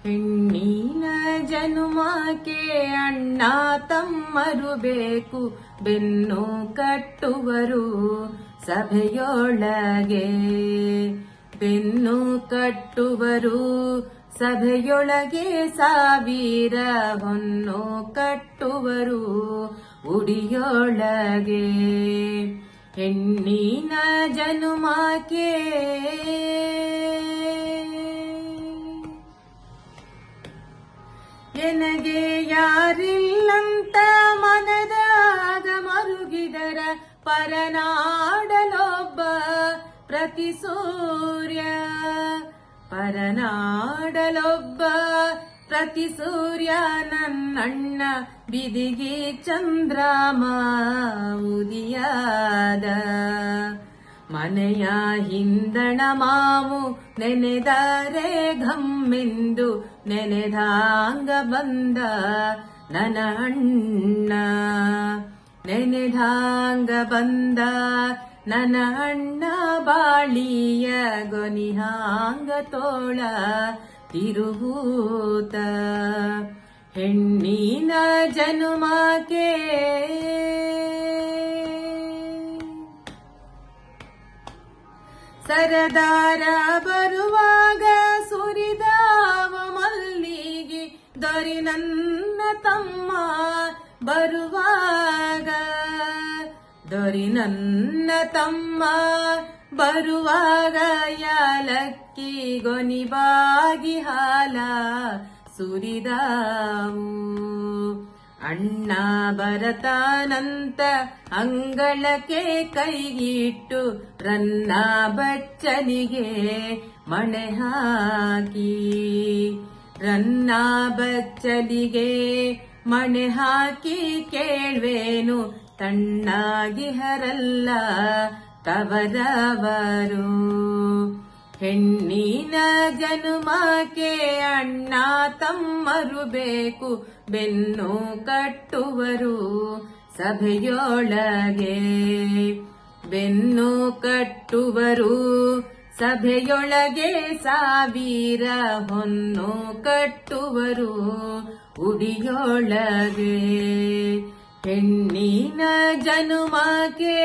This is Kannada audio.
ಹೆಣ್ಣಿನ ಜನುಮಕ್ಕೆ ಅಣ್ಣ ತಮ್ಮರು ಬೇಕು, ಬೆನ್ನು ಕಟ್ಟುವರು ಸಭೆಯೊಳಗೆ. ಬೆನ್ನು ಕಟ್ಟುವರು ಸಭೆಯೊಳಗೆ, ಸಾವಿರ ಹೊನ್ನು ಕಟ್ಟುವರು ಉಡಿಯೊಳಗೆ. ಹೆಣ್ಣಿನ ಜನುಮಕ್ಕೆ ಎನಗೆ ಯಾರಿಲ್ಲಂತ ಮನದಾಗ ಮರುಗಿದರ, ಪರನಾಡಲೊಬ್ಬ ಪ್ರತಿ ಸೂರ್ಯ. ಪರನಾಡಲೊಬ್ಬ ಪ್ರತಿ ಸೂರ್ಯ, ನನ್ನಣ್ಣ ಬಿದಿಗೆ ಚಂದ್ರಮ ಉದಿಯಾದ. ಮನೆಯ ಹಿಂದಣ ಮಾವು ನೆನೆದರೆ ಘಮ್ಮೆಂದು, ನೆನೆದಾಂಗ ಬಂದ ನನ್ನ ಅಣ್ಣ. ನೆನೆದಾಂಗ ಬಂದ ನನ್ನ ಅಣ್ಣ, ಬಾಳಿಯ ಗೊನಿಹಾಂಗ ತೋಳ ತಿರುಗೂತ. ಹೆಣ್ಣಿನ ಜನುಮಕ್ಕೆ ಸರದಾರ ಬರುವಾಗ ಸುರಿದಾವ ಮಲ್ಲಿಗೆ, ದೊರಿ ನನ್ನ ತಮ್ಮ ಬರುವಾಗ. ದೊರಿ ನನ್ನ ತಮ್ಮ ಬರುವಾಗ, ಯಾಲಕ್ಕಿ ಗೊನಿಬಾಗಿ ಹಾಲ ಸುರಿದಾವು. ಅಣ್ಣ ಬರತಾನಂತ ಅಂಗಳಕ್ಕೆ ಕೈಗಿಟ್ಟು, ರನ್ನ ಬಚ್ಚಲಿಗೆ ಮಣೆ ಹಾಕಿ. ರನ್ನ ಬಚ್ಚಲಿಗೆ ಮಣೆ ಹಾಕಿ, ಕೇಳ್ವೇನು ತಣ್ಣಾಗಿಹರಲ್ಲ ತವರವರು. ಹೆಣ್ಣಿನ ಜನುಮಕ್ಕೆ ಅಣ್ಣ ತಮ್ಮರು ಬೇಕು, ಬೆನ್ನು ಕಟ್ಟುವರು ಸಭೆಯೊಳಗೆ. ಬೆನ್ನು ಕಟ್ಟುವರು ಸಭೆಯೊಳಗೆ, ಸಾವಿರ ಹೊನ್ನು ಕಟ್ಟುವರು ಉಡಿಯೊಳಗೆ. ಹೆಣ್ಣಿನ ಜನುಮಕ್ಕೆ